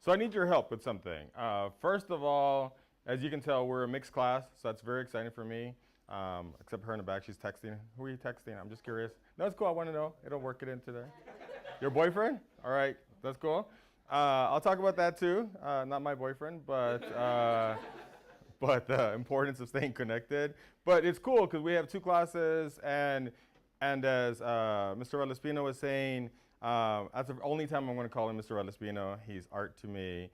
So I need your help with something. First of all, as you can tell, we're a mixed class, so that's very exciting for me. Except her in the back, she's texting. Who are you texting? I'm just curious. No, it's cool. I want to know. It'll work it in today. Your boyfriend? All right, that's cool. I'll talk about that too. Not my boyfriend, but the importance of staying connected. But it's cool because we have two classes, and as Mr. Relespino was saying, that's the only time I'm going to call him Mr. Relespino. He's art to me.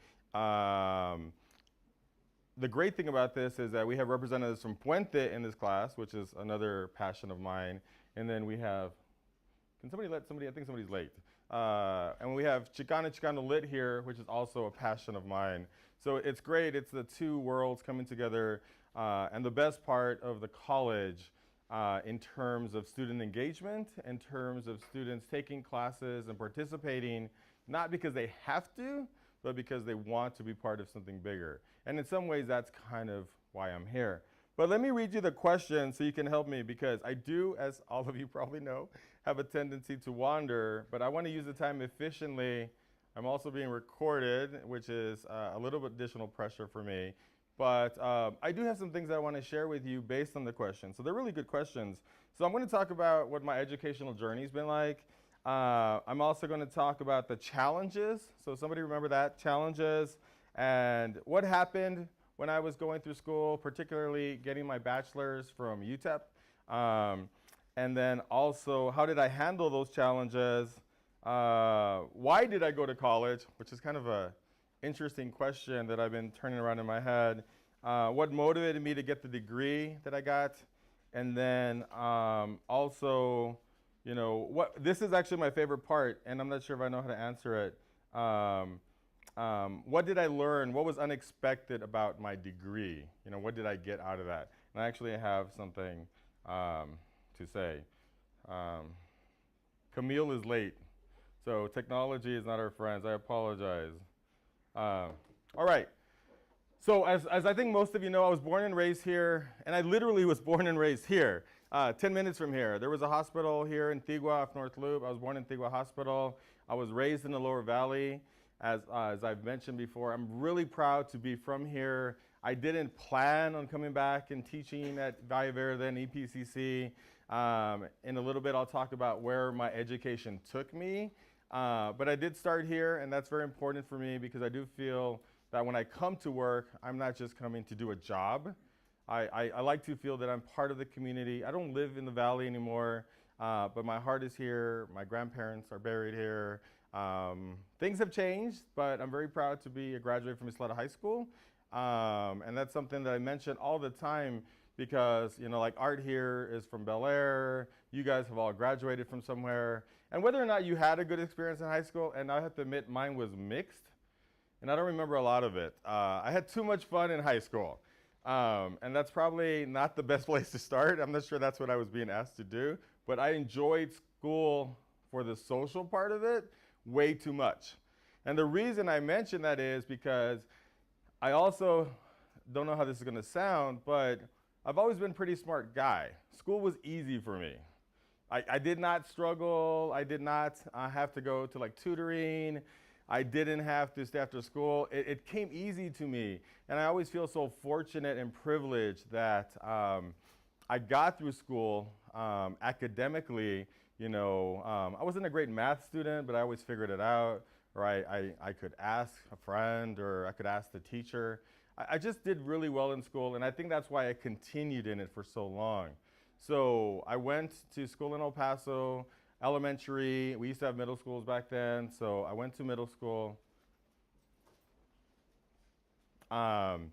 The great thing about this is that we have representatives from Puente in this class, which is another passion of mine. And then we have, can somebody let somebody, I think somebody's late. And we have Chicano Lit here, which is also a passion of mine. So it's great. It's the two worlds coming together. And the best part of the college in terms of student engagement, in terms of students taking classes and participating, not because they have to, but because they want to be part of something bigger. And in some ways, that's kind of why I'm here. But let me read you the question so you can help me, because I do, as all of you probably know, have a tendency to wander, but I want to use the time efficiently. I'm also being recorded, which is a little bit additional pressure for me. But I do have some things that I want to share with you based on the questions. So they're really good questions. So I'm going to talk about what my educational journey's been like. I'm also going to talk about the challenges. So somebody remember that, challenges, and what happened when I was going through school, particularly getting my bachelor's from UTEP. And then also, how did I handle those challenges? Why did I go to college? Which is kind of a interesting question that I've been turning around in my head. What motivated me to get the degree that I got? And then also, you know, this is actually my favorite part, and I'm not sure if I know how to answer it. What did I learn? What was unexpected about my degree? You know, what did I get out of that? And I actually have something to say. Camille is late, so technology is not our friends. I apologize. All right. So as I think most of you know, I was born and raised here, and I literally was born and raised here, 10 minutes from here. There was a hospital here in Tigua off North Loop. I was born in Tigua Hospital. I was raised in the Lower Valley. As I've mentioned before, I'm really proud to be from here. I didn't plan on coming back and teaching at Valle Verde and EPCC. In a little bit, I'll talk about where my education took me. But I did start here, and that's very important for me because I do feel that when I come to work, I'm not just coming to do a job. I like to feel that I'm part of the community. I don't live in the Valley anymore, but my heart is here. My grandparents are buried here. Things have changed, but I'm very proud to be a graduate from Isleta High School. And that's something that I mention all the time because, you know, like Art here is from Bel Air. You guys have all graduated from somewhere. And whether or not you had a good experience in high school, and I have to admit mine was mixed, and I don't remember a lot of it. I had too much fun in high school. And that's probably not the best place to start. I'm not sure that's what I was being asked to do, but I enjoyed school for the social part of it way too much. And the reason I mention that is because I also don't know how this is going to sound, but I've always been a pretty smart guy. School was easy for me. I did not struggle. I did not have to go to like tutoring. I didn't have to stay after school. It came easy to me. And I always feel so fortunate and privileged that I got through school academically. You know, I wasn't a great math student, but I always figured it out. Or I could ask a friend, or I could ask the teacher. I just did really well in school, and I think that's why I continued in it for so long. So I went to school in El Paso, elementary. We used to have middle schools back then, so I went to middle school. And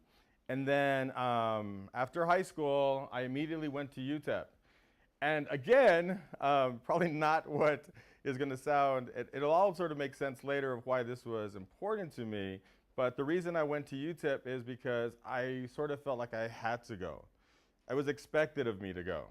then after high school, I immediately went to UTEP. And again, probably not what is going to sound, it'll all sort of make sense later of why this was important to me. But the reason I went to UTEP is because I sort of felt like I had to go. It was expected of me to go.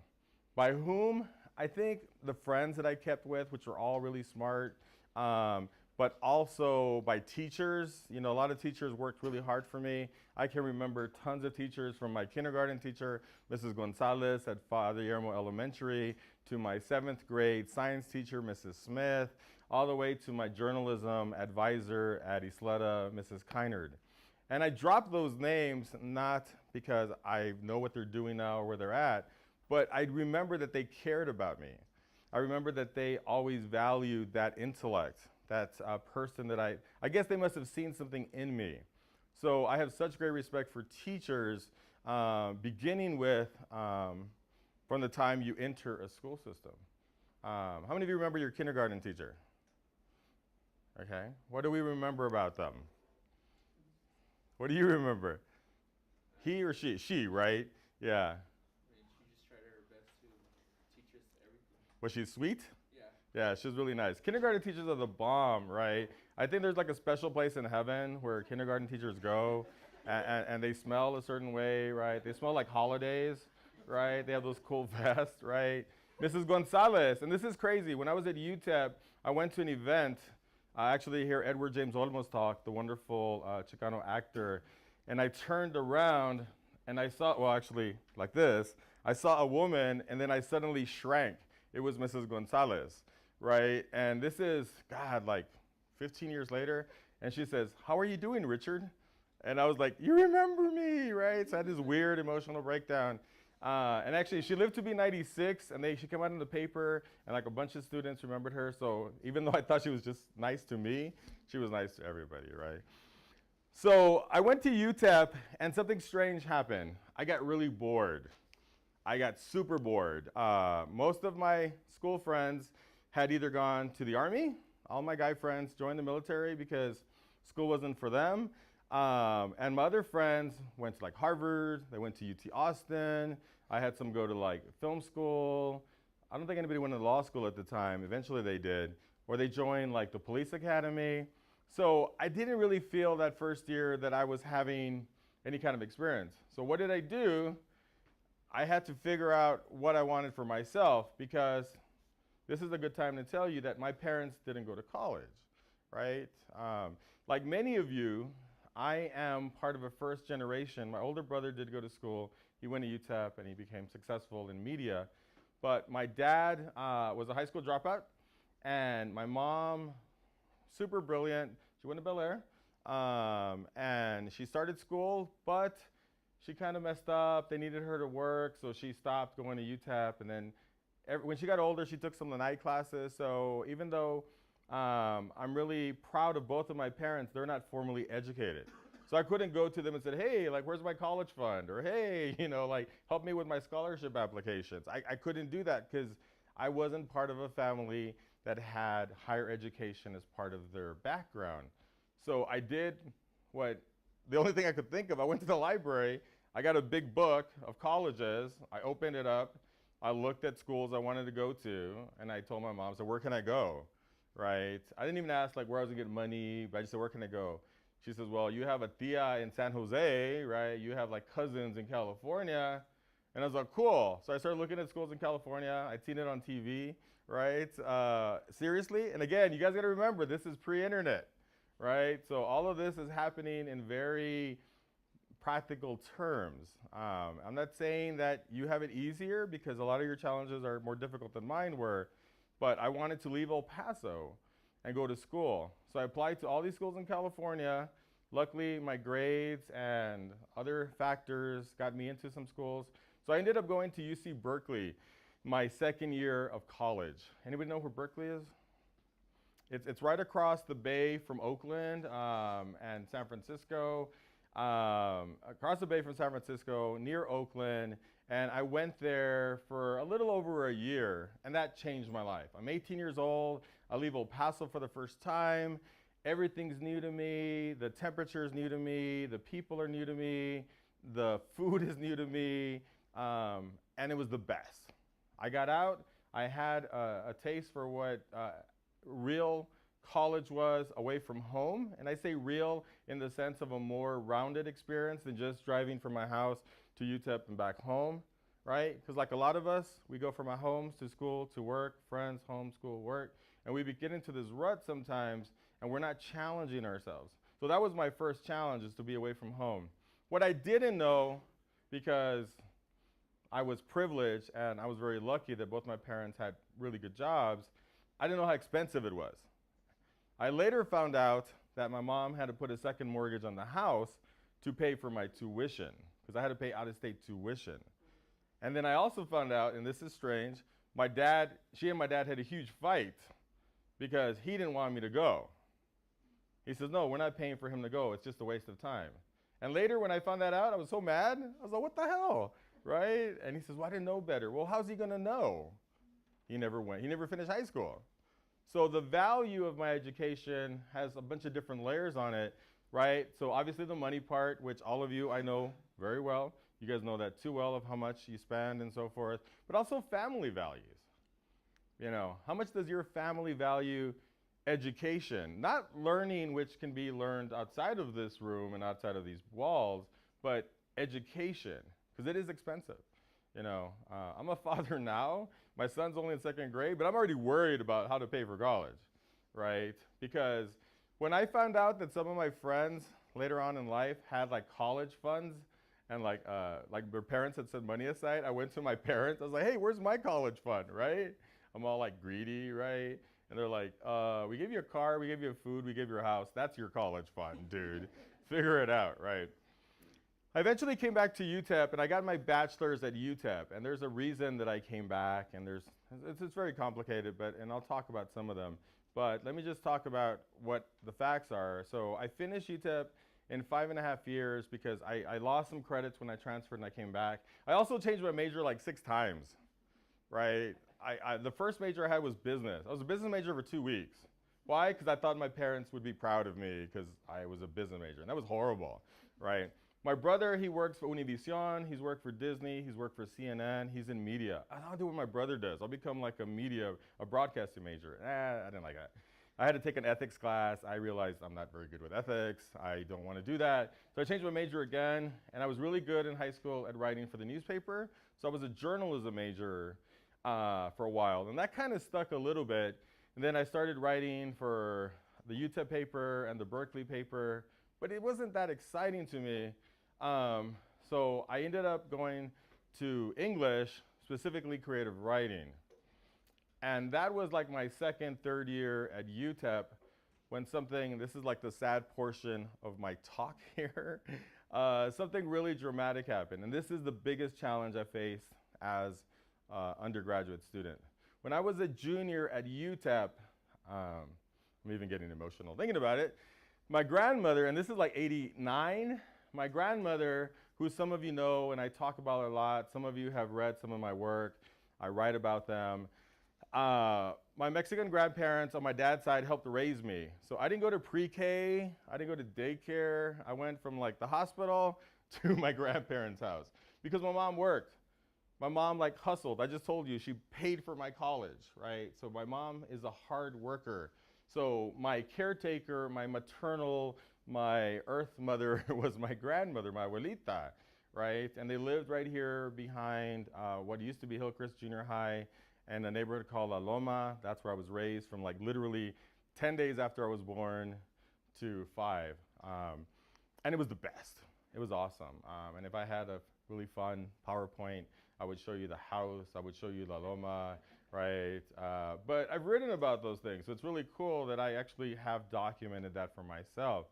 By whom? I think the friends that I kept with, which were all really smart, but also by teachers. You know, a lot of teachers worked really hard for me. I can remember tons of teachers, from my kindergarten teacher, Mrs. Gonzalez at Father Yermo Elementary, to my 7th grade science teacher, Mrs. Smith, all the way to my journalism advisor at Isleta, Mrs. Kynard. And I dropped those names not because I know what they're doing now or where they're at, but I remember that they cared about me. I remember that they always valued that intellect, that person that I guess they must have seen something in me. So I have such great respect for teachers, beginning with from the time you enter a school system. How many of you remember your kindergarten teacher? Okay. What do we remember about them? What do you remember? He or she? She, right? Yeah. I mean, she just tried her best to teach us everything. Was she sweet? Yeah. Yeah, she was really nice. Kindergarten teachers are the bomb, right? I think there's like a special place in heaven where kindergarten teachers go and they smell a certain way, right? They smell like holidays, right? They have those cool vests, right? Mrs. Gonzalez, and this is crazy. When I was at UTEP, I went to an event. I actually hear Edward James Olmos talk, the wonderful Chicano actor, and I turned around and I saw, well, actually, like this, I saw a woman and then I suddenly shrank. It was Mrs. Gonzalez, right? And this is, God, like 15 years later, and she says, "How are you doing, Richard?" And I was like, "You remember me," right? So I had this weird emotional breakdown. And actually, she lived to be 96, and she came out in the paper, and like a bunch of students remembered her. So even though I thought she was just nice to me, she was nice to everybody, right? So I went to UTEP, and something strange happened. I got really bored. I got super bored. Most of my school friends had either gone to the Army, all my guy friends joined the military because school wasn't for them. And my other friends went to like Harvard, they went to UT Austin. I had some go to like film school. I don't think anybody went to law school at the time. Eventually they did. Or they joined like the police academy. So I didn't really feel that first year that I was having any kind of experience. So what did I do? I had to figure out what I wanted for myself, because this is a good time to tell you that my parents didn't go to college, right? Like many of you, I am part of a first generation. My older brother did go to school. He went to UTEP and he became successful in media. But my dad was a high school dropout, and my mom, super brilliant. She went to Bel Air, and she started school, but she kind of messed up. They needed her to work, so she stopped going to UTEP. And then when she got older, she took some of the night classes. So even though I'm really proud of both of my parents, they're not formally educated. So I couldn't go to them and say, "Hey, like, where's my college fund?" Or, "Hey, like, help me with my scholarship applications." I couldn't do that because I wasn't part of a family that had higher education as part of their background. So I did the only thing I could think of. I went to the library. I got a big book of colleges. I opened it up. I looked at schools I wanted to go to, and I told my mom, I said, "Where can I go?" Right? I didn't even ask like where I was gonna get money, but I just said, "Where can I go?" She says, "Well, you have a tia in San Jose, right? You have like cousins in California." And I was like, "Cool." So I started looking at schools in California. I'd seen it on TV, right? Seriously? And again, you guys gotta remember, this is pre-internet, right? So all of this is happening in very practical terms. I'm not saying that you have it easier, because a lot of your challenges are more difficult than mine were, but I wanted to leave El Paso and go to school. So I applied to all these schools in California. Luckily, my grades and other factors got me into some schools. So I ended up going to UC Berkeley my second year of college. Anybody know where Berkeley is? It's right across the bay from Oakland and San Francisco. Across the bay from San Francisco, near Oakland. And I went there for a little over a year, and that changed my life. I'm 18 years old. I leave El Paso for the first time. Everything's new to me. The temperature is new to me. The people are new to me. The food is new to me. And it was the best. I got out. I had a taste for what real college was away from home. And I say real in the sense of a more rounded experience than just driving from my house to UTEP and back home, right? Because like a lot of us, we go from our homes to school, to work, friends, home, school, work, and we get into this rut sometimes, and we're not challenging ourselves. So that was my first challenge, is to be away from home. What I didn't know, because I was privileged and I was very lucky that both my parents had really good jobs, I didn't know how expensive it was. I later found out that my mom had to put a second mortgage on the house to pay for my tuition, because I had to pay out-of-state tuition. And then I also found out, and this is strange, she and my dad had a huge fight because he didn't want me to go. He says, no, we're not paying for him to go. It's just a waste of time. And later when I found that out, I was so mad. I was like, what the hell, right? And he says, well, I didn't know better. Well, how's he gonna know? He never went. He never finished high school. So the value of my education has a bunch of different layers on it, right? So obviously the money part, which all of you I know very well. You guys know that too well, of how much you spend and so forth. But also family values. You know, how much does your family value education? Not learning, which can be learned outside of this room and outside of these walls, but education, because it is expensive. You know, I'm a father now. My son's only in second grade, but I'm already worried about how to pay for college, right? Because when I found out that some of my friends later on in life had like college funds and like their parents had set money aside, I went to my parents. I was like, hey, where's my college fund, right? I'm all like greedy, right? And they're like, we gave you a car, we gave you food, we gave you a house. That's your college fund, dude. Figure it out, right? I eventually came back to UTEP, and I got my bachelor's at UTEP. And there's a reason that I came back, and it's very complicated, and I'll talk about some of them. But let me just talk about what the facts are. So I finished UTEP in 5.5 years because I lost some credits when I transferred and I came back. I also changed my major like 6 times, right? The first major I had was business. I was a business major for 2 weeks. Why? Because I thought my parents would be proud of me because I was a business major, and that was horrible, right? My brother, he works for Univision, he's worked for Disney, he's worked for CNN, he's in media. I'll do what my brother does. I'll become like a broadcasting major. I didn't like that. I had to take an ethics class. I realized I'm not very good with ethics. I don't want to do that. So I changed my major again, and I was really good in high school at writing for the newspaper. So I was a journalism major for a while, and that kind of stuck a little bit. And then I started writing for the UTEP paper and the Berkeley paper, but it wasn't that exciting to me. So I ended up going to English, specifically creative writing. And that was like my second, third year at UTEP when this is like the sad portion of my talk here, something really dramatic happened. And this is the biggest challenge I faced as an undergraduate student. When I was a junior at UTEP, I'm even getting emotional thinking about it, my grandmother, and this is like 89, my grandmother, who some of you know and I talk about a lot, some of you have read some of my work, I write about them. My Mexican grandparents on my dad's side helped raise me. So I didn't go to pre-K, I didn't go to daycare. I went from like the hospital to my grandparents' house because my mom worked. My mom like hustled. I just told you she paid for my college, right? So my mom is a hard worker. So my caretaker, my maternal, my earth mother was my grandmother, my abuelita, right? And they lived right here behind what used to be Hillcrest Junior High and a neighborhood called La Loma. That's where I was raised from like literally 10 days after I was born to 5. And it was the best. It was awesome. And if I had a really fun PowerPoint, I would show you the house, I would show you La Loma, right? But I've written about those things, so it's really cool that I actually have documented that for myself.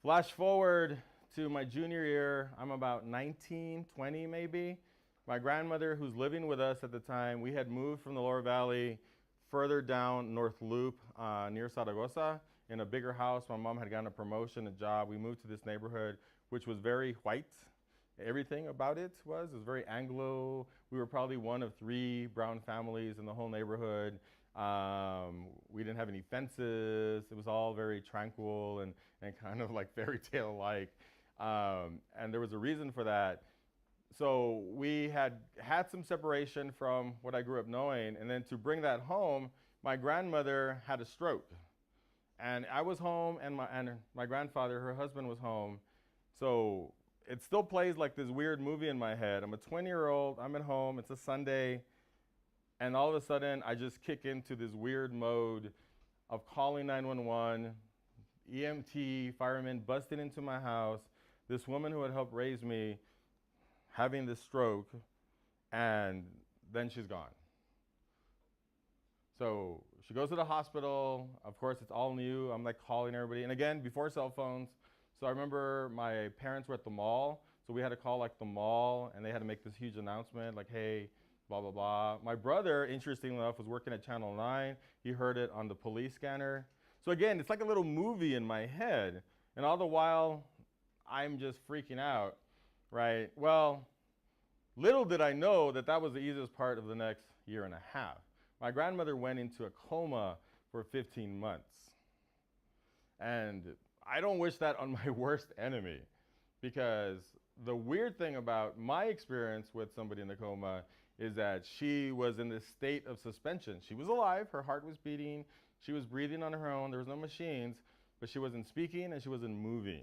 Flash forward to my junior year, I'm about 19, 20 maybe. My grandmother, who's living with us at the time, we had moved from the Lower Valley further down North Loop near Zaragoza in a bigger house. My mom had gotten a promotion, a job. We moved to this neighborhood, which was very white. Everything about it was very Anglo. We were probably one of 3 brown families in the whole neighborhood. We didn't have any fences. It was all very tranquil and kind of like fairy tale like. And there was a reason for that. So we had some separation from what I grew up knowing. And then to bring that home, my grandmother had a stroke. And I was home and my grandfather, her husband, was home. So it still plays like this weird movie in my head. I'm a 20-year-old, I'm at home, it's a Sunday, and all of a sudden I just kick into this weird mode of calling 911, EMT, firemen busting into my house, this woman who had helped raise me having this stroke, and then she's gone. So she goes to the hospital. Of course, it's all new. I'm like calling everybody. And again, before cell phones. So I remember my parents were at the mall. So we had to call like the mall and they had to make this huge announcement like, hey, blah, blah, blah. My brother, interestingly enough, was working at Channel 9. He heard it on the police scanner. So again, it's like a little movie in my head. And all the while, I'm just freaking out, right? Well, little did I know that that was the easiest part of the next year and a half. My grandmother went into a coma for 15 months. And I don't wish that on my worst enemy, because the weird thing about my experience with somebody in a coma is that she was in this state of suspension. She was alive, her heart was beating, she was breathing on her own, there was no machines, but she wasn't speaking and she wasn't moving.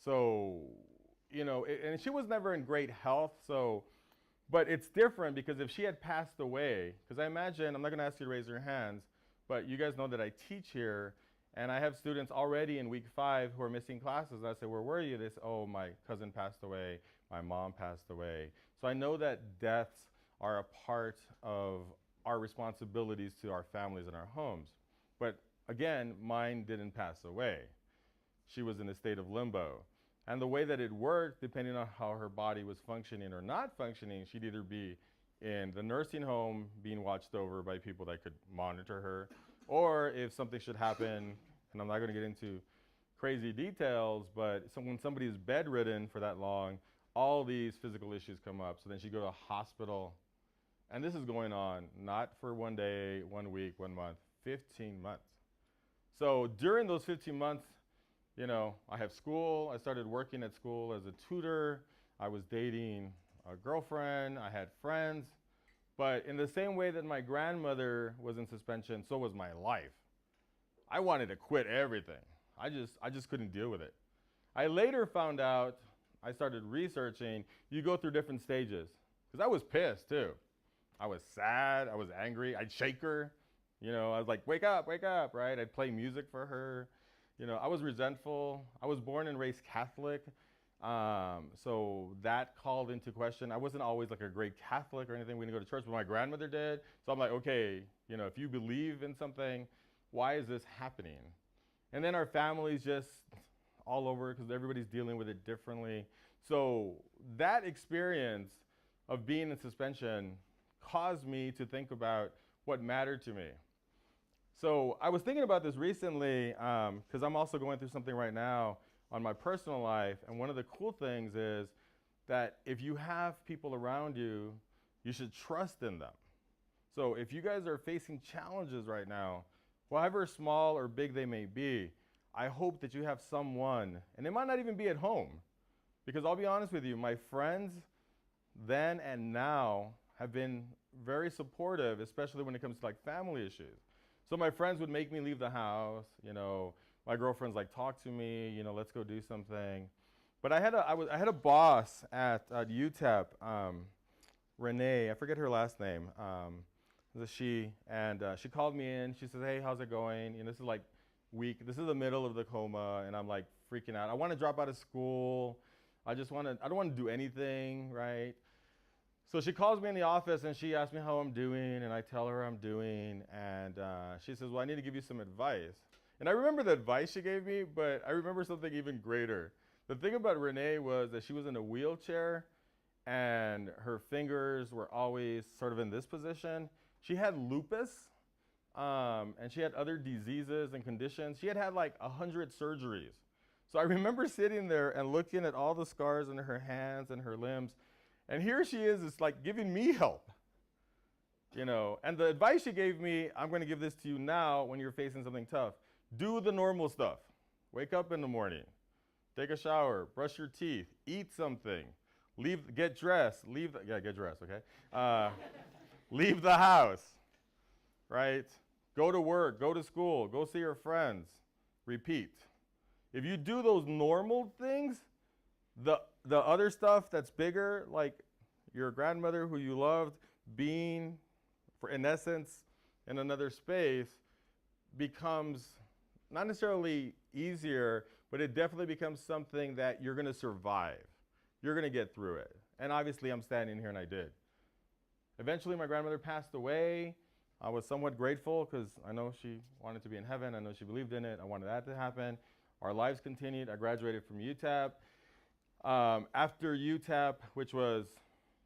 So, you know, and she was never in great health, so, but it's different because if she had passed away, because I imagine, I'm not gonna ask you to raise your hands, but you guys know that I teach here, and I have students already in week 5 who are missing classes. I say, where were you? They say, oh, my cousin passed away, my mom passed away. So I know that deaths are a part of our responsibilities to our families and our homes. But again, mine didn't pass away. She was in a state of limbo. And the way that it worked, depending on how her body was functioning or not functioning, she'd either be in the nursing home being watched over by people that could monitor her, or if something should happen, and I'm not going to get into crazy details, but when somebody is bedridden for that long, all these physical issues come up. So then she'd go to a hospital. And this is going on not for 1 day, 1 week, 1 month, 15 months. So during those 15 months, you know, I have school. I started working at school as a tutor. I was dating a girlfriend. I had friends. But in the same way that my grandmother was in suspension, so was my life. I wanted to quit everything. I just couldn't deal with it. I later found out, I started researching, you go through different stages. Because I was pissed too. I was sad, I was angry, I'd shake her. You know, I was like, wake up, right? I'd play music for her. You know, I was resentful. I was born and raised Catholic. So that called into question. I wasn't always like a great Catholic or anything. We didn't go to church, but my grandmother did. So I'm like, okay, you know, if you believe in something, why is this happening? And then our family's just all over because everybody's dealing with it differently. So that experience of being in suspension caused me to think about what mattered to me. So I was thinking about this recently because I'm also going through something right now on my personal life. And one of the cool things is that if you have people around you, you should trust in them. So if you guys are facing challenges right now, however small or big they may be, I hope that you have someone, and it might not even be at home, because I'll be honest with you, my friends then and now have been very supportive, especially when it comes to like family issues. So my friends would make me leave the house, you know, my girlfriend's like, talk to me, you know, let's go do something. But I had a boss at UTEP, Renee, I forget her last name, it was a she, and she called me in, she says, hey, how's it going? You know, this is like this is the middle of the coma, and I'm like freaking out. I want to drop out of school. I don't want to do anything, right? So she calls me in the office and she asks me how I'm doing, and I tell her I'm doing, and she says, well, I need to give you some advice. And I remember the advice she gave me, but I remember something even greater. The thing about Renee was that she was in a wheelchair and her fingers were always sort of in this position. She had lupus, and she had other diseases and conditions. She had had like 100 surgeries. So I remember sitting there and looking at all the scars in her hands and her limbs, and here she is, it's like giving me help, you know. And the advice she gave me, I'm going to give this to you now when you're facing something tough. Do the normal stuff. Wake up in the morning, take a shower, brush your teeth, eat something, get dressed, get dressed, okay? Leave the house, right? Go to work, go to school, go see your friends, repeat. If you do those normal things, the other stuff that's bigger, like your grandmother who you loved being, in essence, in another space, becomes not necessarily easier, but it definitely becomes something that you're going to survive. You're going to get through it. And obviously, I'm standing here and I did. Eventually, my grandmother passed away. I was somewhat grateful because I know she wanted to be in heaven. I know she believed in it. I wanted that to happen. Our lives continued. I graduated from UTAP. After UTAP, which was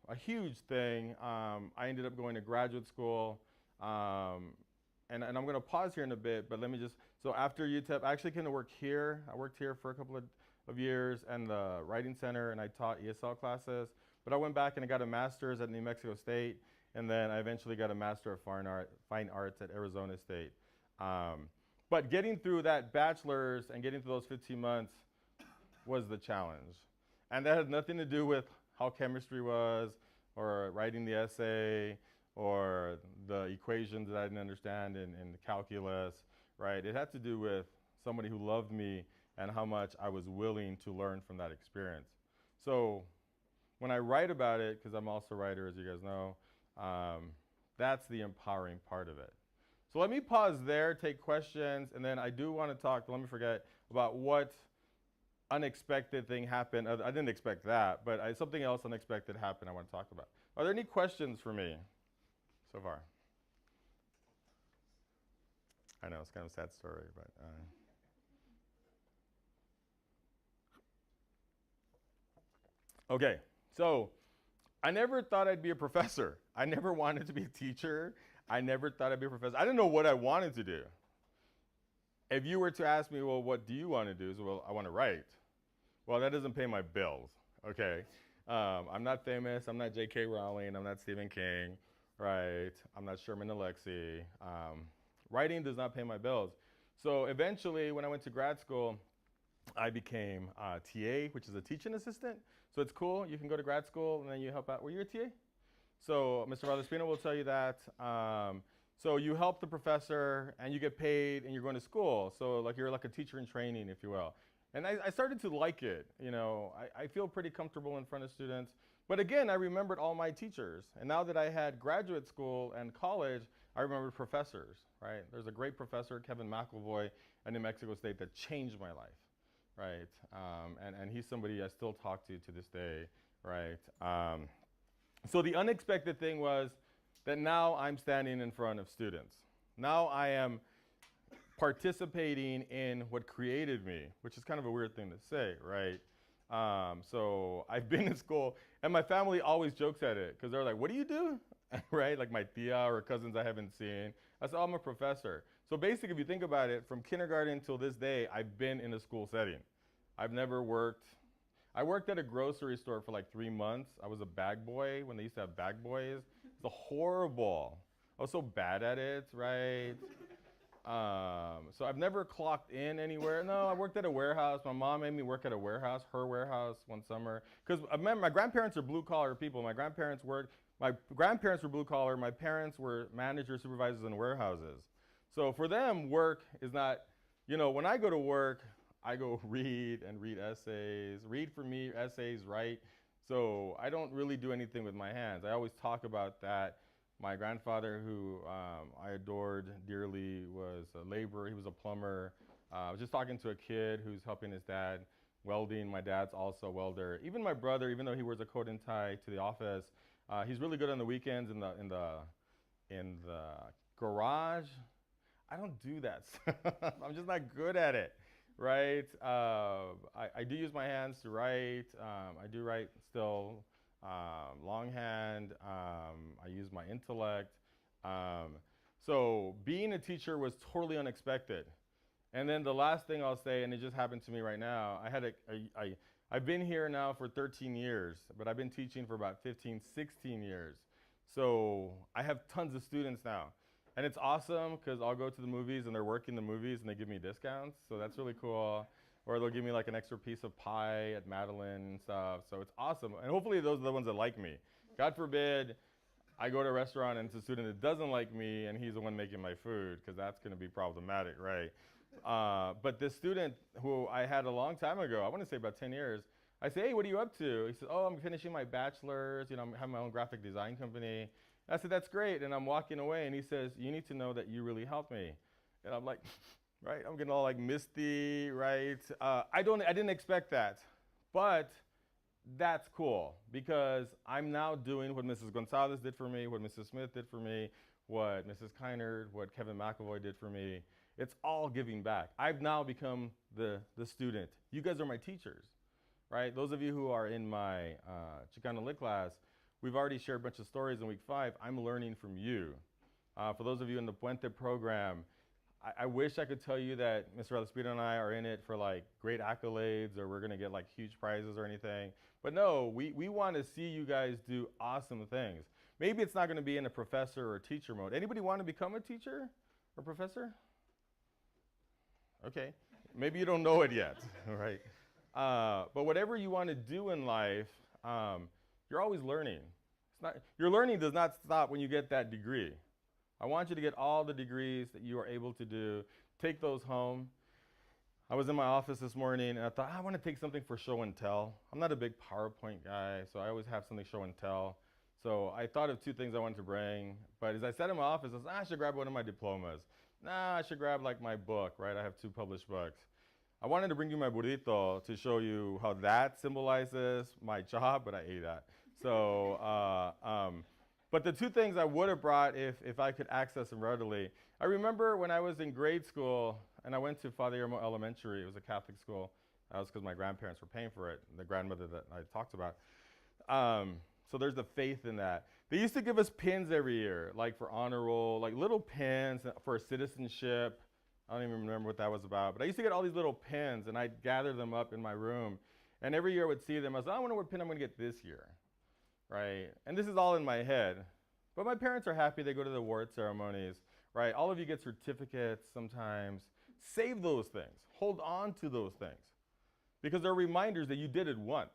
a huge thing, I ended up going to graduate school. And I'm going to pause here in a bit, but let me just, so after UTEP, I actually came to work here. I worked here for a couple of years in the writing center, and I taught ESL classes. But I went back and I got a master's at New Mexico State, and then I eventually got a master of fine arts at Arizona State. But getting through that bachelor's and getting through those 15 months was the challenge. And that had nothing to do with how chemistry was, or writing the essay, or the equations that I didn't understand in calculus, right? It had to do with somebody who loved me and how much I was willing to learn from that experience. So when I write about it, because I'm also a writer, as you guys know, that's the empowering part of it. So let me pause there, take questions, and then I do want to talk, let me forget, about what unexpected thing happened. I didn't expect that, but something else unexpected happened I want to talk about. Are there any questions for me so far? I know, it's kind of a sad story, but... Okay, so I never thought I'd be a professor. I never wanted to be a teacher. I never thought I'd be a professor. I didn't know what I wanted to do. If you were to ask me, well, what do you want to do? So, well, I want to write. Well, that doesn't pay my bills, okay? I'm not famous. I'm not J.K. Rowling. I'm not Stephen King, right? I'm not Sherman Alexie. Writing does not pay my bills. So eventually, when I went to grad school, I became a TA, which is a teaching assistant. So it's cool. You can go to grad school, and then you help out. Were you a TA? So Mr. Valdespino will tell you that. So you help the professor, and you get paid, and you're going to school. So like you're like a teacher in training, if you will. And I started to like it. You know, I feel pretty comfortable in front of students. But again, I remembered all my teachers. And now that I had graduate school and college, I remembered professors, right? There's a great professor, Kevin McElvoy, at New Mexico State that changed my life, right? And he's somebody I still talk to this day, right? So the unexpected thing was that now I'm standing in front of students. Now I am participating in what created me, which is kind of a weird thing to say, right? So I've been in school, and my family always jokes at it, because they're like, what do you do? Right? Like my tia or cousins I haven't seen. I said, oh, I'm a professor. So basically, if you think about it, from kindergarten till this day, I've been in a school setting. I've never worked. I worked at a grocery store for like 3 months. I was a bag boy when they used to have bag boys. It's horrible. I was so bad at it, right? So I've never clocked in anywhere. No, I worked at a warehouse. My mom made me work at a warehouse, her warehouse, one summer. Because my grandparents are blue collar people. My grandparents were blue collar. My parents were managers, supervisors in warehouses. So for them, work is not, you know, when I go to work, I go read essays, read for me, essays, write. So I don't really do anything with my hands. I always talk about that. My grandfather, who I adored dearly, was a laborer. He was a plumber. I was just talking to a kid who's helping his dad welding. My dad's also a welder. Even my brother, even though he wears a coat and tie to the office, he's really good on the weekends in the garage. I don't do that. I'm just not good at it, right? I do use my hands to write. I do write still. Longhand, I use my intellect. So being a teacher was totally unexpected. And then the last thing I'll say, and it just happened to me right now, I've been here now for 13 years, but I've been teaching for about 15, 16 years. So I have tons of students now. And it's awesome because I'll go to the movies and they're working the movies and they give me discounts. So that's really cool. Or they'll give me like an extra piece of pie at Madeline and stuff. So it's awesome. And hopefully those are the ones that like me. God forbid I go to a restaurant and it's a student that doesn't like me and he's the one making my food, because that's going to be problematic, right? But this student who I had a long time ago, I want to say about 10 years, I say, hey, what are you up to? He says, oh, I'm finishing my bachelor's. You know, I'm having my own graphic design company. And I said, that's great. And I'm walking away and he says, you need to know that you really helped me. And I'm like, right? I'm getting all like misty, right? I didn't expect that, but that's cool because I'm now doing what Mrs. Gonzalez did for me, what Mrs. Smith did for me, what Mrs. Kynard, what Kevin McAvoy did for me. It's all giving back. I've now become the student. You guys are my teachers, right? Those of you who are in my Chicano Lit class, we've already shared a bunch of stories in week 5. I'm learning from you. For those of you in the Puente program, I wish I could tell you that Mr. Espino and I are in it for like great accolades or we're gonna get like huge prizes or anything. But no, we want to see you guys do awesome things. Maybe it's not gonna be in a professor or teacher mode. Anybody want to become a teacher or professor? Okay, maybe you don't know it yet, all right? But whatever you want to do in life, you're always learning. Your learning does not stop when you get that degree. I want you to get all the degrees that you are able to do. Take those home. I was in my office this morning and I thought, I want to take something for show and tell. I'm not a big PowerPoint guy, so I always have something show and tell. So I thought of 2 things I wanted to bring. But as I sat in my office, I was I should grab one of my diplomas. Nah, I should grab like my book, right? I have 2 published books. I wanted to bring you my burrito to show you how that symbolizes my job, but I ate that. So, but the 2 things I would have brought if I could access them readily. I remember when I was in grade school, and I went to Father Yermo Elementary. It was a Catholic school. That was because my grandparents were paying for it, the grandmother that I talked about. So there's the faith in that. They used to give us pins every year, like for honor roll, like little pins for citizenship. I don't even remember what that was about. But I used to get all these little pins, and I'd gather them up in my room. And every year I would see them. I was like, I wonder what pin I'm going to get this year. Right? And this is all in my head. But my parents are happy. They go to the award ceremonies, right? All of you get certificates sometimes. Save those things. Hold on to those things. Because they're reminders that you did it once.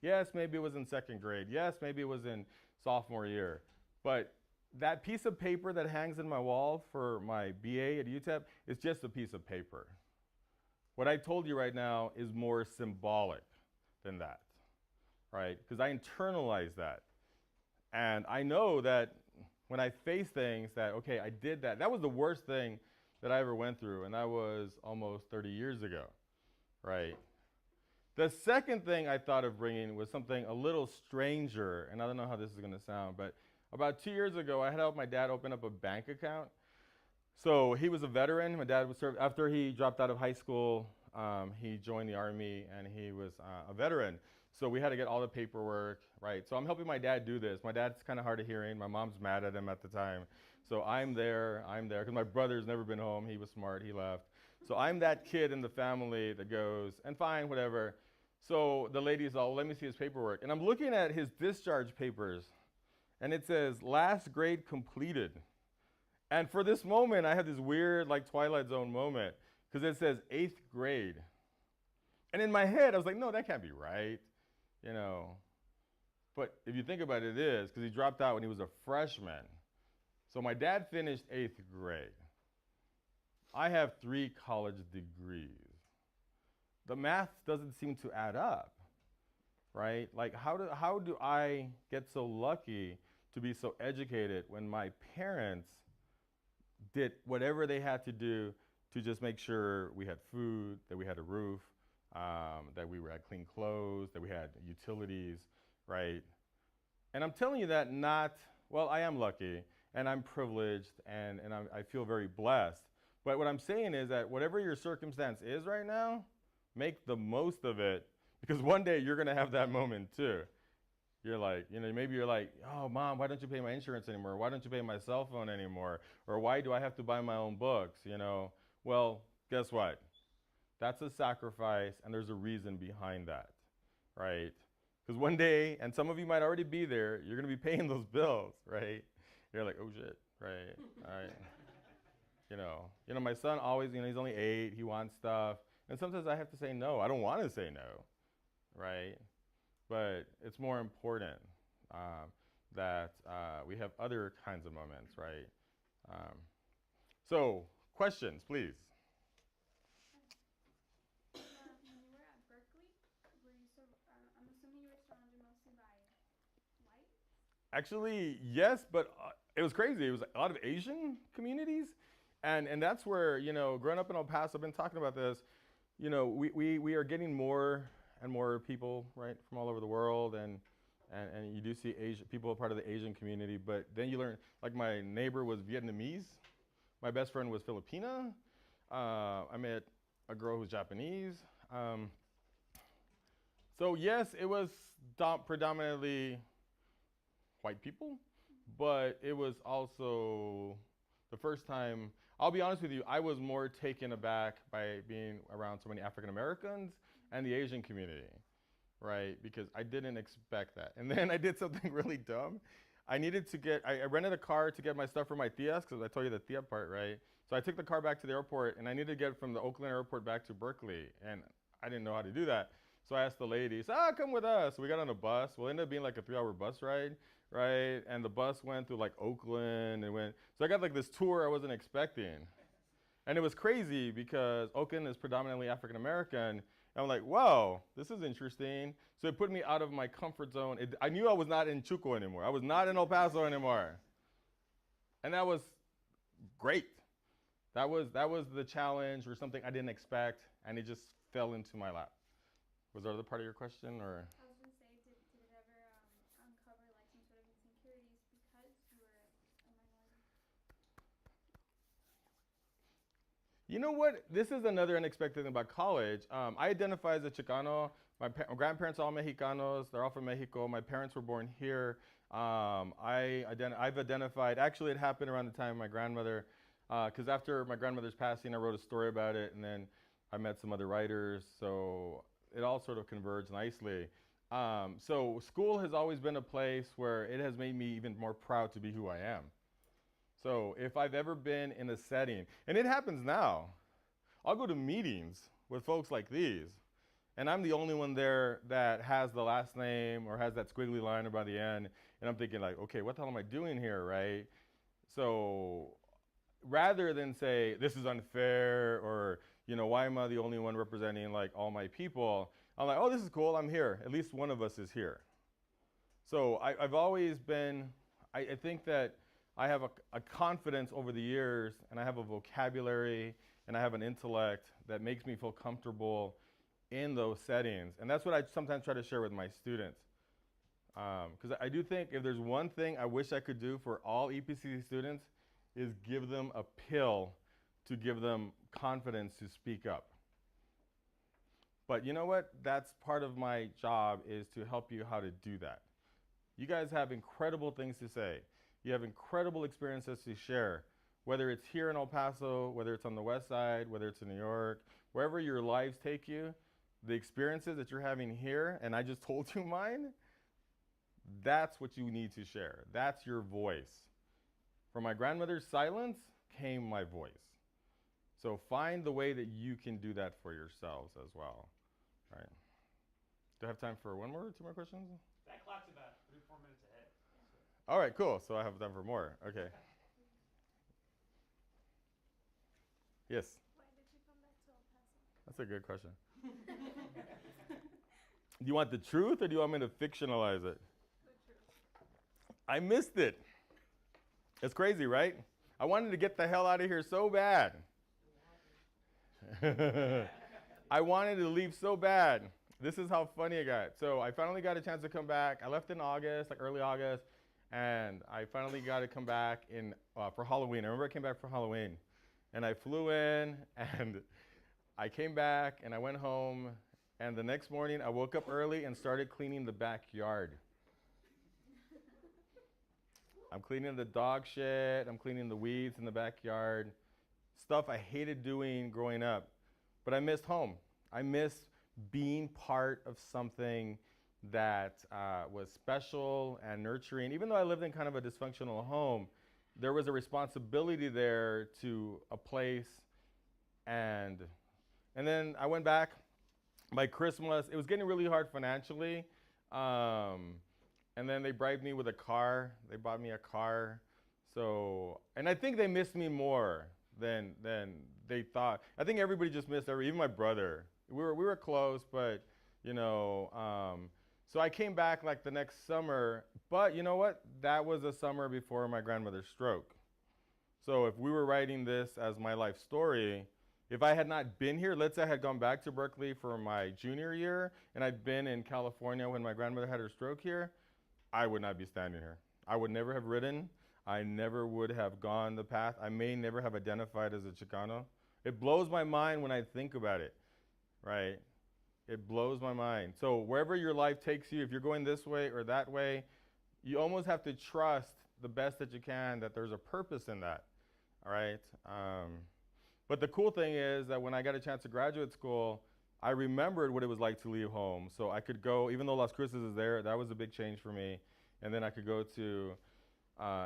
Yes, maybe it was in 2nd grade. Yes, maybe it was in sophomore year. But that piece of paper that hangs in my wall for my BA at UTEP is just a piece of paper. What I told you right now is more symbolic than that. Right? Because I internalize that. And I know that when I face things that, okay, I did that. That was the worst thing that I ever went through, and that was almost 30 years ago, right? The second thing I thought of bringing was something a little stranger, and I don't know how this is going to sound, but about 2 years ago, I had helped my dad open up a bank account. So he was a veteran. My dad was served after he dropped out of high school. He joined the Army, and he was a veteran. So we had to get all the paperwork, right? So I'm helping my dad do this. My dad's kind of hard of hearing. My mom's mad at him at the time. So I'm there, because my brother's never been home. He was smart, he left. So I'm that kid in the family that goes, and fine, whatever. So the lady's all, let me see his paperwork. And I'm looking at his discharge papers, and it says, last grade completed. And for this moment, I had this weird, like, Twilight Zone moment, because it says 8th grade. And in my head, I was like, no, that can't be right. You know, but if you think about it, it is, because he dropped out when he was a freshman. So my dad finished 8th grade. I have 3 college degrees. The math doesn't seem to add up, right? Like, how do I get so lucky to be so educated when my parents did whatever they had to do to just make sure we had food, that we had a roof, that we had clean clothes, that we had utilities, right? And I'm telling you that I am lucky, and I'm privileged, and I feel very blessed. But what I'm saying is that whatever your circumstance is right now, make the most of it, because one day you're going to have that moment too. You're like, maybe you're like, oh, Mom, why don't you pay my insurance anymore? Why don't you pay my cell phone anymore? Or why do I have to buy my own books, Well, guess what? That's a sacrifice, and there's a reason behind that, right? Because one day, and some of you might already be there, you're going to be paying those bills, right? You're like, oh, shit, right? All right. My son always, he's only 8. He wants stuff. And sometimes I have to say no. I don't want to say no, right? But it's more important that we have other kinds of moments, right? So, questions, please. When you were at Berkeley, I'm assuming you were surrounded mostly by whites? Actually, yes, but it was crazy. It was a lot of Asian communities. And that's where, growing up in El Paso, I've been talking about this, we are getting more and more people, right, from all over the world. and you do see Asian people a part of the Asian community, but then you learn, like my neighbor was Vietnamese, my best friend was Filipina, I met a girl who's Japanese. So yes, it was predominantly white people, but it was also the first time, I'll be honest with you, I was more taken aback by being around so many African Americans and the Asian community, right? Because I didn't expect that. And then I did something really dumb. I rented a car to get my stuff from my tias, because I told you the tia part, right? So I took the car back to the airport, and I needed to get from the Oakland airport back to Berkeley, and I didn't know how to do that. So I asked the lady, come with us. So we got on a bus. Well, it ended up being like a 3-hour bus ride, right? And the bus went through like Oakland, so I got like this tour I wasn't expecting. And it was crazy because Oakland is predominantly African American. And I'm like, wow, this is interesting. So it put me out of my comfort zone. I knew I was not in Chuco anymore. I was not in El Paso anymore. And that was great. That was the challenge or something I didn't expect, and it just fell into my lap. Was there other part of your question, or? I was going to say, did it ever uncover like some sort of insecurities because you were a minority? You know what? This is another unexpected thing about college. I identify as a Chicano. My grandparents are all Mexicanos. They're all from Mexico. My parents were born here. I've identified, actually it happened around the time of my grandmother, because after my grandmother's passing, I wrote a story about it, and then I met some other writers, so it all sort of converged nicely. So school has always been a place where it has made me even more proud to be who I am. So if I've ever been in a setting, and it happens now, I'll go to meetings with folks like these, and I'm the only one there that has the last name or has that squiggly line by the end, and I'm thinking like, okay, what the hell am I doing here, right? So rather than say, this is unfair, or, why am I the only one representing like all my people? I'm like, oh, this is cool, I'm here. At least one of us is here. So I've always been, I think that I have a confidence over the years, and I have a vocabulary, and I have an intellect that makes me feel comfortable in those settings. And that's what I sometimes try to share with my students. Because I do think if there's one thing I wish I could do for all EPCC students is give them a pill to give them confidence to speak up. But you know what? That's part of my job, is to help you how to do that. You guys have incredible things to say. You have incredible experiences to share, whether it's here in El Paso, whether it's on the West Side, whether it's in New York, wherever your lives take you, the experiences that you're having here, and I just told you mine, that's what you need to share. That's your voice. From my grandmother's silence came my voice. So find the way that you can do that for yourselves as well, right? Do I have time for one more or two more questions? That clock's about 3-4 minutes ahead. All right, cool. So I have time for more. Okay. Yes? Why did you come back to El Paso? That's a good question. Do you want the truth, or do you want me to fictionalize it? The truth. I missed it. It's crazy, right? I wanted to get the hell out of here so bad. I wanted to leave so bad. This is how funny it got. So I finally got a chance to come back. I left in August, like early August, and I finally got to come back for Halloween. I remember I came back for Halloween, and I flew in, and I came back, and I went home, and the next morning I woke up early and started cleaning the backyard. I'm cleaning the dog shit, I'm cleaning the weeds in the backyard, stuff I hated doing growing up, but I missed home. I missed being part of something that was special and nurturing. Even though I lived in kind of a dysfunctional home, there was a responsibility there to a place, and then I went back. By Christmas, it was getting really hard financially, and then they bribed me with a car. They bought me a car. So, and I think they missed me more than they thought. I think everybody just missed even my brother. We were close, but so I came back like the next summer, but you know what? That was a summer before my grandmother's stroke. So if we were writing this as my life story, if I had not been here, let's say I had gone back to Berkeley for my junior year, and I'd been in California when my grandmother had her stroke here, I would not be standing here. I would never have ridden. I never would have gone the path. I may never have identified as a Chicano. It blows my mind when I think about it, right? It blows my mind. So wherever your life takes you, if you're going this way or that way, you almost have to trust the best that you can that there's a purpose in that, all right? But the cool thing is that when I got a chance to graduate school, I remembered what it was like to leave home. So I could go, even though Las Cruces is there, that was a big change for me. And then I could go to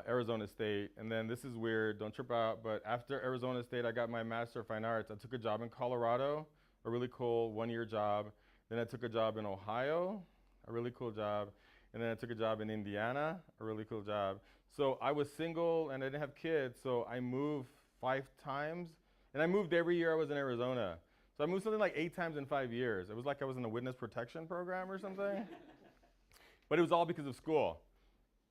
Arizona State. And then this is weird, don't trip out, but after Arizona State, I got my Master of Fine Arts. I took a job in Colorado, a really cool one-year job. Then I took a job in Ohio, a really cool job. And then I took a job in Indiana, a really cool job. So I was single and I didn't have kids, so I moved 5 times. And I moved every year I was in Arizona. So I moved something like 8 times in 5 years. It was like I was in a witness protection program or something. But it was all because of school.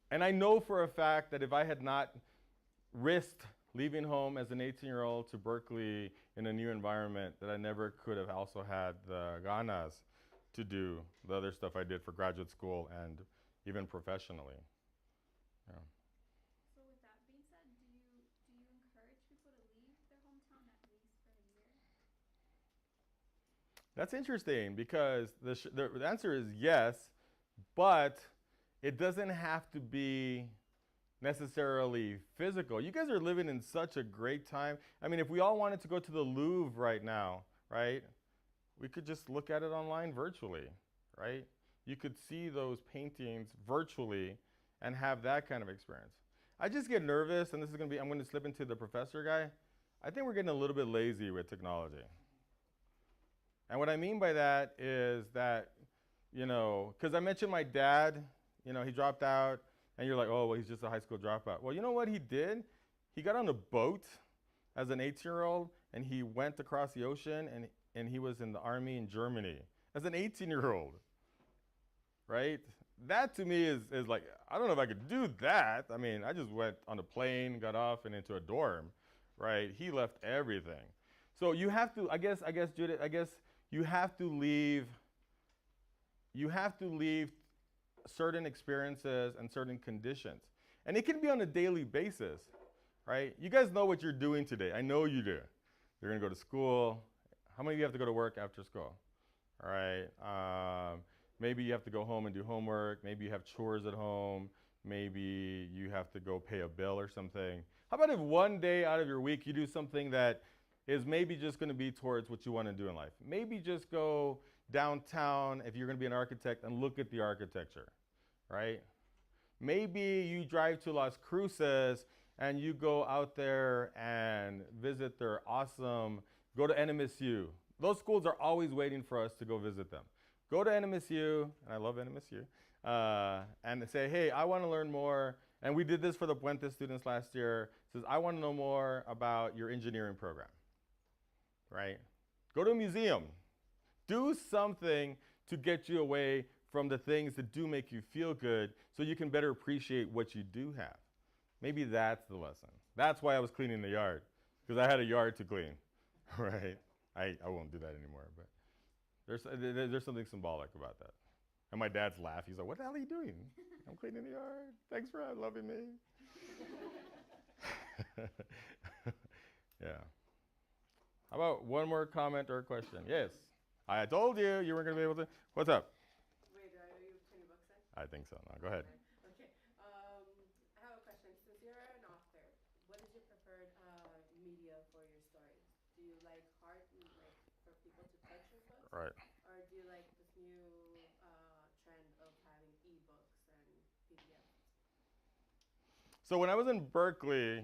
And I know for a fact that if I had not risked leaving home as an 18-year-old to Berkeley in a new environment, that I never could have also had the ganas to do the other stuff I did for graduate school and even professionally. Yeah. So with that being said, do you encourage people to leave their hometown at least for a year? That's interesting because the answer is yes, but it doesn't have to be necessarily physical. You guys are living in such a great time. I mean, if we all wanted to go to the Louvre right now, right, we could just look at it online virtually, right? You could see those paintings virtually and have that kind of experience. I just get nervous, and this is going to be, I'm going to slip into the professor guy. I think we're getting a little bit lazy with technology. And what I mean by that is that, you know, because I mentioned my dad, you know, he dropped out, and you're like, oh, well, he's just a high school dropout. Well, you know what he did? He got on a boat as an 18-year-old, and he went across the ocean, and he was in the army in Germany as an 18-year-old, right? That to me is like, I don't know if I could do that. I mean, I just went on a plane, got off, and into a dorm, right? He left everything. So you have to, I guess, Judith, you have to leave certain experiences and certain conditions. And it can be on a daily basis, right? You guys know what you're doing today. I know you do. You're gonna go to school. How many of you have to go to work after school? All right. Maybe you have to go home and do homework. Maybe you have chores at home. Maybe you have to go pay a bill or something. How about if one day out of your week you do something that is maybe just gonna be towards what you wanna do in life? Maybe just go downtown if you're gonna be an architect and look at the architecture, right? Maybe you drive to Las Cruces and you go out there and visit their awesome, go to NMSU. Those schools are always waiting for us to go visit them. Go to NMSU, and I love NMSU, and say, hey, I want to learn more. And we did this for the Puente students last year. It says, I want to know more about your engineering program, right? Go to a museum. Do something to get you away from the things that do make you feel good so you can better appreciate what you do have. Maybe that's the lesson. That's why I was cleaning the yard, because I had a yard to clean, right? I won't do that anymore, but there's something symbolic about that. And my dad's laugh. He's like, what the hell are you doing? I'm cleaning the yard. Thanks for loving me. Yeah. How about one more comment or question? Yes. I told you you weren't going to be able to. What's up? Wait, do I owe you 20 bucks then? I think so. No, go ahead. Okay. I have a question. Since you're an author, what is your preferred media for your stories? Do you like hard, like for people to touch your books? Right. Or do you like this new trend of having ebooks and PDFs? So when I was in Berkeley,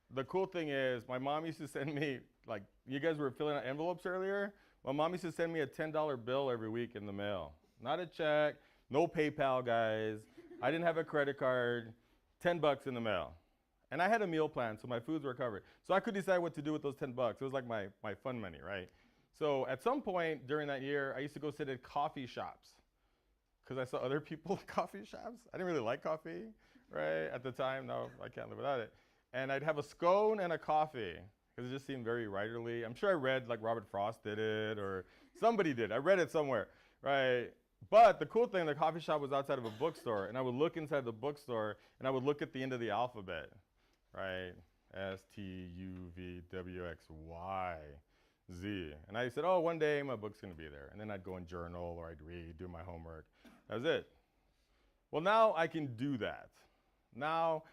the cool thing is my mom used to send me, like you guys were filling out envelopes earlier. My mom used to send me a $10 bill every week in the mail. Not a check, no PayPal, guys. I didn't have a credit card, 10 bucks in the mail. And I had a meal plan, so my foods were covered. So I could decide what to do with those 10 bucks. It was like my fun money, right? So at some point during that year, I used to go sit at coffee shops because I saw other people at coffee shops. I didn't really like coffee, right? At the time, no, I can't live without it. And I'd have a scone and a coffee because it just seemed very writerly. I'm sure I read like Robert Frost did it or somebody did. I read it somewhere, right? But the cool thing, the coffee shop was outside of a bookstore, and I would look inside the bookstore, and I would look at the end of the alphabet, right? STUVWXYZ. And I said, oh, one day my book's going to be there. And then I'd go and journal, or I'd read, do my homework. That was it. Well, now I can do that. Now,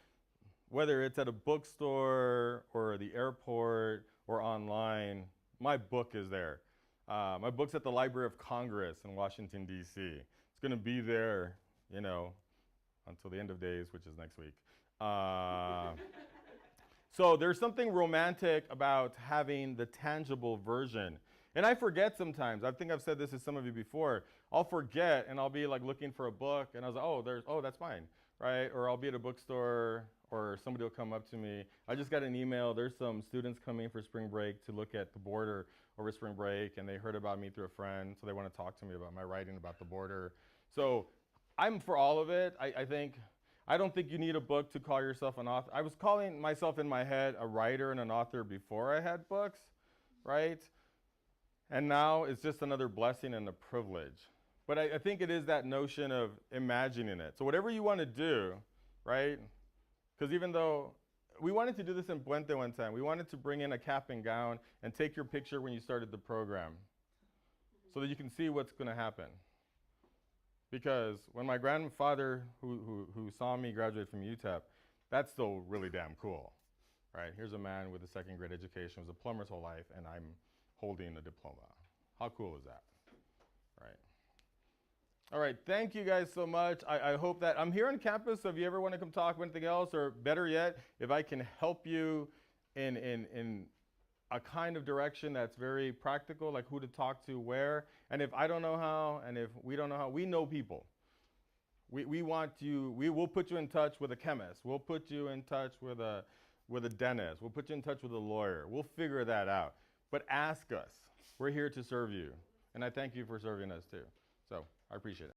whether it's at a bookstore or the airport or online, my book is there. My book's at the Library of Congress in Washington, D.C. It's going to be there, until the end of days, which is next week. So there's something romantic about having the tangible version. And I forget sometimes. I think I've said this to some of you before. I'll forget, and I'll be like looking for a book, and I was like, oh, that's mine, right? Or I'll be at a bookstore, or somebody will come up to me. I just got an email. There's some students coming for spring break to look at the border over spring break, and they heard about me through a friend, so they want to talk to me about my writing about the border. So I'm for all of it. I don't think you need a book to call yourself an author. I was calling myself in my head a writer and an author before I had books, right? And now it's just another blessing and a privilege. But I think it is that notion of imagining it. So whatever you want to do, right? Because even though we wanted to do this in Puente one time, we wanted to bring in a cap and gown and take your picture when you started the program so that you can see what's going to happen. Because when my grandfather, who saw me graduate from UTEP, that's still really damn cool, right? Here's a man with a second grade education, was a plumber his whole life, and I'm holding a diploma. How cool is that, right? All right, thank you guys so much. I hope that I'm here on campus, so if you ever want to come talk about anything else, or better yet, if I can help you in a kind of direction that's very practical, like who to talk to, where, and if I don't know how, and if we don't know how, we know people. We will put you in touch with a chemist. We'll put you in touch with a dentist. We'll put you in touch with a lawyer. We'll figure that out. But ask us. We're here to serve you. And I thank you for serving us too. So I appreciate it.